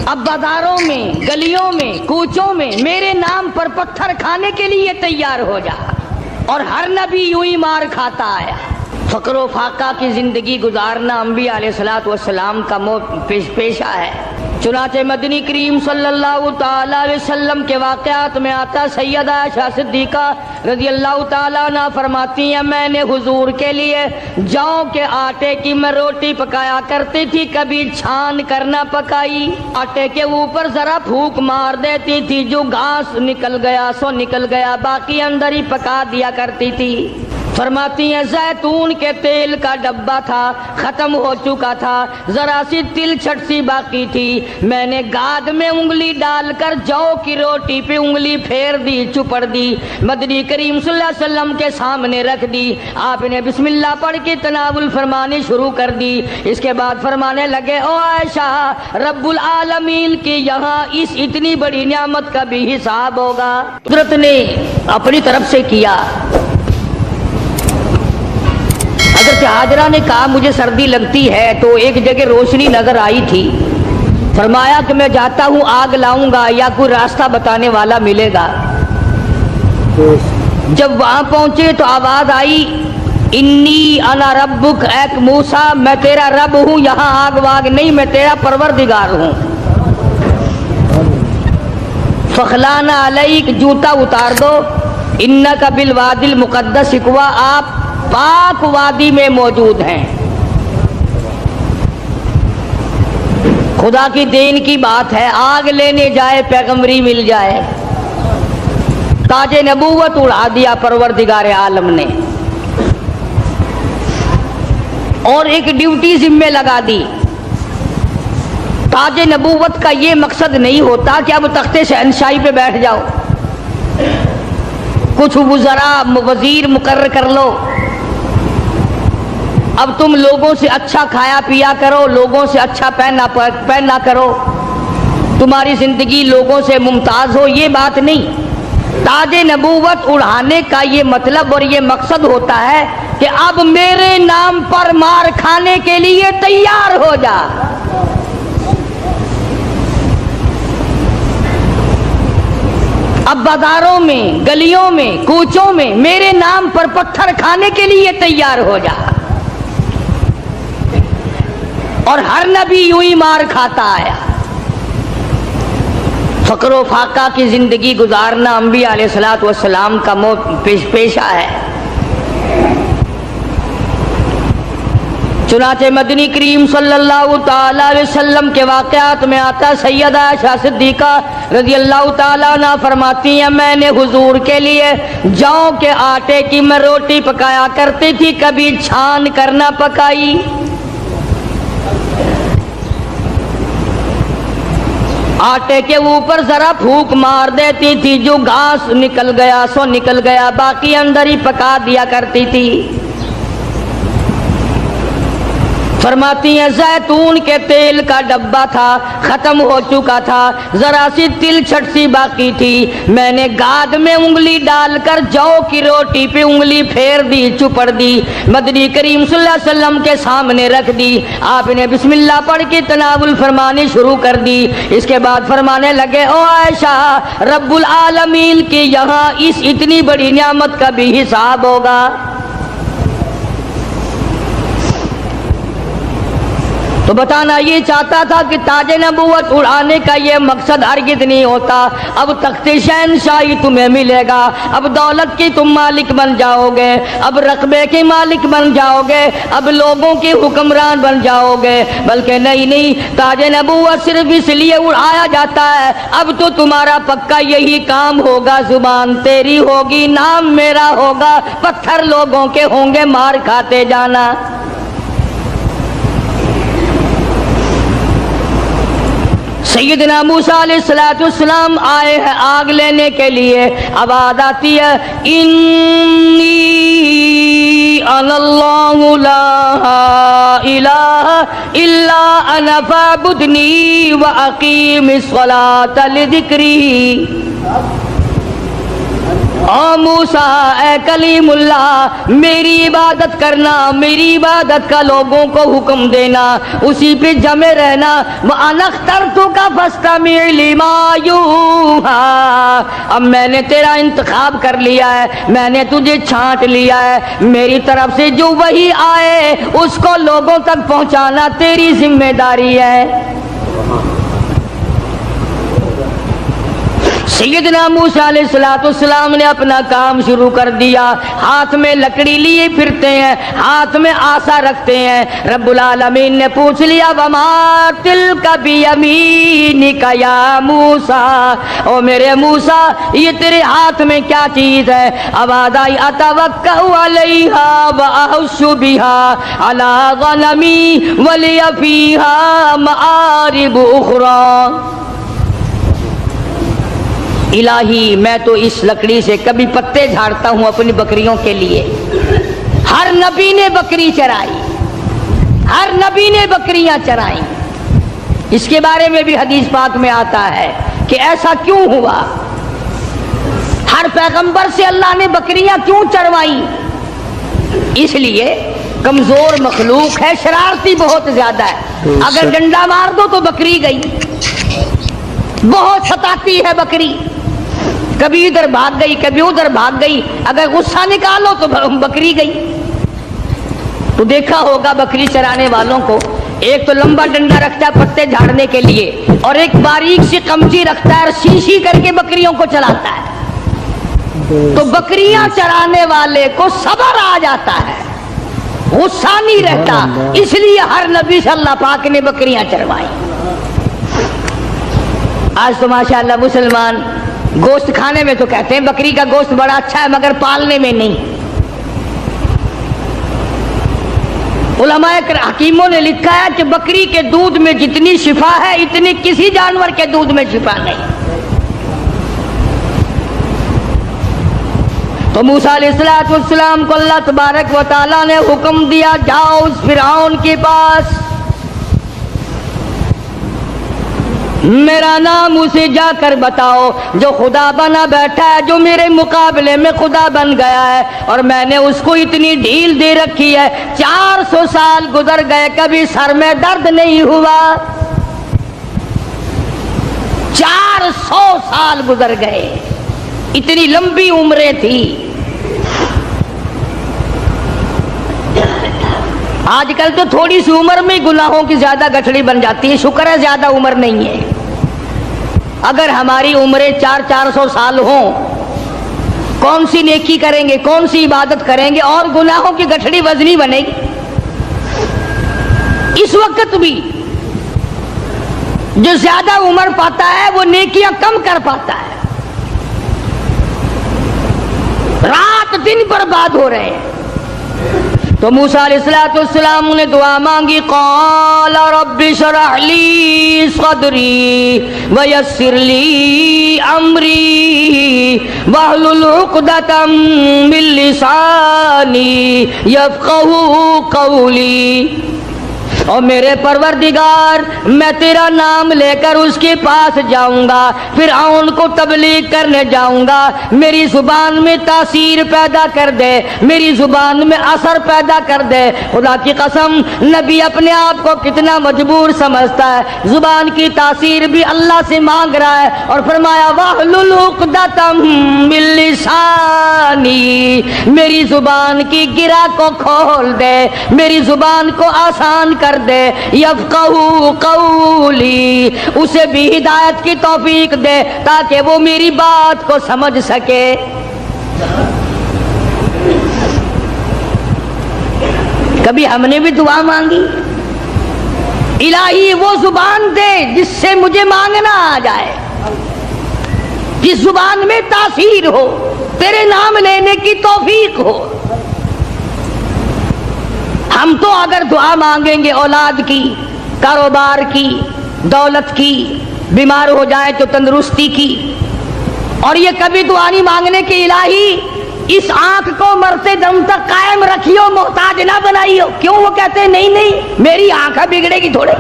اب بازاروں میں، گلیوں میں، کوچوں میں میرے نام پر پتھر کھانے کے لیے تیار ہو جا، اور ہر نبی یوں ہی مار کھاتا آیا۔ فقر و فاقہ کی زندگی گزارنا انبیاء علیہ الصلوۃ والسلام کا پیشہ ہے۔ چنانچہ مدنی کریم صلی اللہ تعالی علیہ وسلم کے واقعات میں آتا، سیدہ عائشہ صدیقہ رضی اللہ تعالیٰ عنہ فرماتی ہیں، میں نے حضور کے لیے جاؤ کے آٹے کی میں روٹی پکایا کرتی تھی، کبھی چھان کر نہ پکائی، آٹے کے اوپر ذرا پھونک مار دیتی تھی، جو گھاس نکل گیا سو نکل گیا، باقی اندر ہی پکا دیا کرتی تھی۔ فرماتی ہیں زیتون کے تیل کا ڈبہ تھا، ختم ہو چکا تھا، ذرا سی تل چھٹ سی باقی تھی، میں نے گاد میں انگلی ڈال کر جو کی روٹی پہ انگلی پھیر دی، چپڑ دی، مدنی کریم صلی اللہ علیہ وسلم کے سامنے رکھ دی، آپ نے بسم اللہ پڑھ کے تناول فرمانی شروع کر دی۔ اس کے بعد فرمانے لگے، او عائشہ، رب العالمین کی یہاں اس اتنی بڑی نعمت کا بھی حساب ہوگا۔ قدرت نے اپنی طرف سے کیا۔ حضرت ہاجرہ نے کہا مجھے سردی لگتی ہے، تو ایک جگہ روشنی نظر آئی تھی، فرمایا کہ میں جاتا ہوں آگ لاؤں گا یا کوئی راستہ بتانے والا ملے گا۔ جب وہاں پہنچے تو آواز آئی، انی انا ربک، ایک موسیٰ میں تیرا رب ہوں، یہاں آگ واگ نہیں، میں تیرا پروردگار ہوں۔ فخلانا علیک، جوتا اتار دو، انک بالوادی المقدس طویٰ، آپ پاک وادی میں موجود ہیں۔ خدا کی دین کی بات ہے، آگ لینے جائے پیغمبری مل جائے۔ تاج نبوت اڑا دیا پروردگار عالم نے، اور ایک ڈیوٹی ذمہ لگا دی۔ تاج نبوت کا یہ مقصد نہیں ہوتا کہ اب تخت شہنشاہی پہ بیٹھ جاؤ، کچھ وزراء وزیر مقرر کر لو، اب تم لوگوں سے اچھا کھایا پیا کرو، لوگوں سے اچھا پہنا کرو، تمہاری زندگی لوگوں سے ممتاز ہو، یہ بات نہیں۔ تاج نبوت اڑانے کا یہ مطلب اور یہ مقصد ہوتا ہے کہ اب میرے نام پر مار کھانے کے لیے تیار ہو جا۔ اب بازاروں میں، گلیوں میں، کوچوں میں میرے نام پر پتھر کھانے کے لیے تیار ہو جا، اور ہر نبی یوں ہی مار کھاتا آیا۔ فقر و فاقہ کی زندگی گزارنا انبیاء علیہ الصلوۃ والسلام کا پیشہ ہے۔ چنانچہ مدنی کریم صلی اللہ تعالی علیہ وسلم کے واقعات میں آتا، سیدہ عائشہ صدیقہ رضی اللہ تعالیٰ عنہ فرماتی ہیں، میں نے حضور کے لیے جاؤ کے آٹے کی میں روٹی پکایا کرتی تھی، کبھی چھان کر نہ پکائی، آٹے کے اوپر ذرا پھونک مار دیتی تھی، جو گھاس نکل گیا سو نکل گیا، باقی اندر ہی پکا دیا کرتی تھی۔ فرماتی ہیں زیتون کے تیل کا ڈبہ تھا، ختم ہو چکا تھا، ذرا سی تل چھٹ سی باقی تھی، میں نے گاد میں انگلی ڈال کر جو کی روٹی پہ انگلی پھیر دی، چپڑ دی، مدنی کریم صلی اللہ علیہ وسلم کے سامنے رکھ دی، آپ نے بسم اللہ پڑھ کے تناول فرمانی شروع کر دی۔ اس کے بعد فرمانے لگے، او عائشہ، رب العالمین کی یہاں اس اتنی بڑی نعمت کا بھی حساب ہوگا۔ تو بتانا یہ چاہتا تھا کہ تاج نبوت اڑانے کا یہ مقصد ہرگز نہیں ہوتا۔ اب تخت شہنشاہی تمہیں ملے گا، اب دولت کی تم مالک بن جاؤ گے، اب رقبے کے مالک بن جاؤ گے، اب لوگوں کے حکمران بن جاؤ گے، بلکہ نہیں، تاج نبوت صرف اس لیے اڑایا جاتا ہے، اب تو تمہارا پکا یہی کام ہوگا، زبان تیری ہوگی، نام میرا ہوگا، پتھر لوگوں کے ہوں گے، مار کھاتے جانا۔ سیدنا موسیٰ علیہ السلام آئے ہیں آگ لینے کے لیے، آواز آتی ہے، انی انا اللہ لا الہ الا انا فاعبدنی واقیم الصلاۃ لذکری۔ او موسیٰ اے کلیم اللہ میری عبادت کرنا، میری عبادت کا لوگوں کو حکم دینا، اسی پہ جمے رہنا۔ وَأَنَا اخْتَرْتُكَ فَاسْتَمِعْ لِمَا يُوحَىٰ، اب میں نے تیرا انتخاب کر لیا ہے، میں نے تجھے چھانٹ لیا ہے، میری طرف سے جو وحی آئے اس کو لوگوں تک پہنچانا تیری ذمہ داری ہے۔ سیدنا موسیٰ علیہ السلام نے اپنا کام شروع کر دیا، ہاتھ میں لکڑی لیے پھرتے ہیں، ہاتھ میں آسا رکھتے ہیں۔ رب العالمین نے پوچھ لیا وَمَا تِلْكَ بِيَمِينِكَ يَا مُوسیٰ، او میرے موسیٰ یہ تیرے ہاتھ میں کیا چیز ہے؟ آواز آئی أَتَوَكَّأُ عَلَيْهَا وَأَحُشُّ بِهَا عَلَىٰ غَنَمِي وَلِيَ فِيهَا مَآرِبُ أُخْرَىٰ۔ الہی میں تو اس لکڑی سے کبھی پتے جھاڑتا ہوں اپنی بکریوں کے لیے۔ ہر نبی نے بکری چرائی، ہر نبی نے بکریاں چرائیں۔ اس کے بارے میں بھی حدیث پاک میں آتا ہے کہ ایسا کیوں ہوا، ہر پیغمبر سے اللہ نے بکریاں کیوں چروائیں؟ اس لیے کمزور مخلوق ہے، شرارتی بہت زیادہ ہے، اگر ڈنڈا مار دو تو بکری گئی، بہت ستاتی ہے بکری، کبھی ادھر بھاگ گئی کبھی ادھر بھاگ گئی، اگر غصہ نکالو تو بکری گئی۔ تو دیکھا ہوگا بکری چرانے والوں کو، ایک تو لمبا ڈنڈا رکھتا ہے پتے جھاڑنے کے لیے، اور ایک باریک سی قمچی رکھتا ہے اور سی کر کے بکریوں کو چلاتا ہے۔ تو بکریاں چرانے والے کو صبر آ جاتا ہے، غصہ نہیں رہتا، اس لیے ہر نبی سے اللہ پاک نے بکریاں چروائی۔ آج تو ماشاءاللہ مسلمان گوشت کھانے میں تو کہتے ہیں بکری کا گوشت بڑا اچھا ہے، مگر پالنے میں نہیں۔ علماء حکیموں نے لکھا ہے کہ بکری کے دودھ میں جتنی شفا ہے اتنی کسی جانور کے دودھ میں شفا نہیں۔ تو موسیٰ علیہ السلام کو اللہ تبارک و تعالیٰ نے حکم دیا جاؤ اس فرعون کے پاس، میرا نام اسے جا کر بتاؤ جو خدا بنا بیٹھا ہے، جو میرے مقابلے میں خدا بن گیا ہے، اور میں نے اس کو اتنی ڈھیل دے رکھی ہے، 400 سال گزر گئے کبھی سر میں درد نہیں ہوا، 400 سال گزر گئے، اتنی لمبی عمریں تھی۔ آج کل تو تھوڑی سی عمر میں گناہوں کی زیادہ گٹھڑی بن جاتی ہے، شکر ہے زیادہ عمر نہیں ہے۔ اگر ہماری عمریں 400 سال ہوں، کون سی نیکی کریں گے، کون سی عبادت کریں گے، اور گناہوں کی گٹھڑی وزنی بنے گی۔ اس وقت بھی جو زیادہ عمر پاتا ہے وہ نیکیاں کم کر پاتا ہے، رات دن برباد ہو رہے ہیں۔ تو موسیٰ علیہ السلام نے دعا مانگی، قال رب اشرح لی صدری ویسر لی امری واحلل عقدۃ من لسانی یفقہوا قولی۔ اور میرے پروردگار میں تیرا نام لے کر اس کے پاس جاؤں گا، فرعون کو تبلیغ کرنے جاؤں گا، میری زبان میں تاثیر پیدا کر دے، میری زبان میں اثر پیدا کر دے۔ خدا کی قسم نبی اپنے آپ کو کتنا مجبور سمجھتا ہے، زبان کی تاثیر بھی اللہ سے مانگ رہا ہے، اور فرمایا واحلل عقدۃ من لسانی، میری زبان کی گرہ کو کھول دے، میری زبان کو آسان کر دے، یفقہوا قولی، اسے بھی ہدایت کی توفیق دے تاکہ وہ میری بات کو سمجھ سکے۔ کبھی ہم نے بھی دعا مانگی، الہی وہ زبان دے جس سے مجھے مانگنا آ جائے، جس زبان میں تاثیر ہو، تیرے نام لینے کی توفیق ہو۔ ہم تو اگر دعا مانگیں گے اولاد کی، کاروبار کی، دولت کی، بیمار ہو جائے تو تندرستی کی، اور یہ کبھی دعا نہیں مانگنے کے الہی اس آنکھ کو مرتے دم تک قائم رکھیو، محتاج نہ بنائیو۔ کیوں؟ وہ کہتے ہیں نہیں نہیں میری آنکھ بگڑے گی تھوڑے،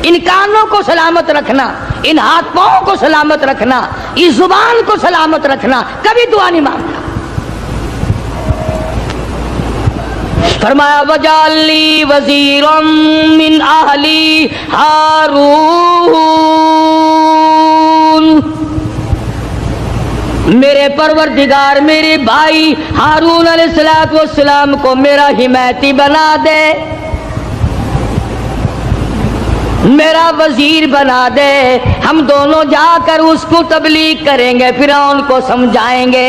ان کانوں کو سلامت رکھنا، ان ہاتھ پاؤں کو سلامت رکھنا، اس زبان کو سلامت رکھنا، کبھی دعا نہیں مانگتا۔ فرمایا وَجَعَلْ لِي وَزِيرًا مِّنْ أَهْلِي ہارون، میرے پروردگار میرے بھائی ہارون علیہ السلام کو میرا حمایتی بنا دے، میرا وزیر بنا دے، ہم دونوں جا کر اس کو تبلیغ کریں گے، فرعون کو سمجھائیں گے۔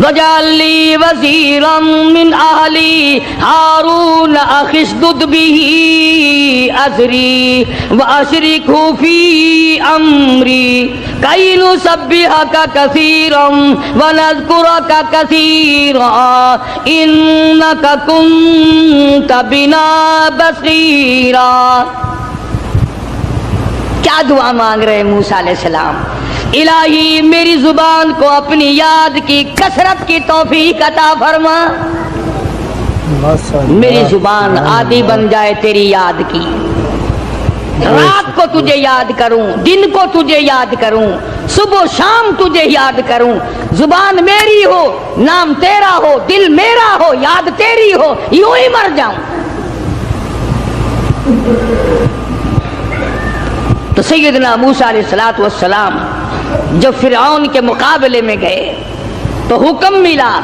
وَجَعَلْ لِي وَزِيرًا مِّنْ أَهْلِي هَارُونَ أَخِشْدُدْ بِهِ أَزْرِي وَأَشْرِكْهُ فِي أَمْرِي كَيْ نُسَبِّحَكَ كَثِيرًا وَنَذْكُرَكَ كَثِيرًا إِنَّكَ كُنتَ بِنَا بَصِيرًا۔ کیا دعا مانگ رہے ہیں موسیٰ علیہ السلام؟ الہی میری زبان کو اپنی یاد کی کثرت کی توفیق عطا فرما، میری زبان عادی بن جائے تیری یاد کی، رات کو تجھے یاد کروں، دن کو تجھے یاد کروں، صبح و شام تجھے یاد کروں، زبان میری ہو، نام تیرا ہو، دل میرا ہو، یاد تیری ہو، یوں ہی مر جاؤں۔ تو سیدنا موسیٰ علیہ السلام جب فرعون کے مقابلے میں گئے تو حکم ملا،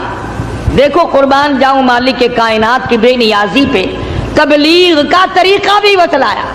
دیکھو قربان جاؤں مالک کائنات کی بے نیازی پہ تبلیغ کا طریقہ بھی بتلایا۔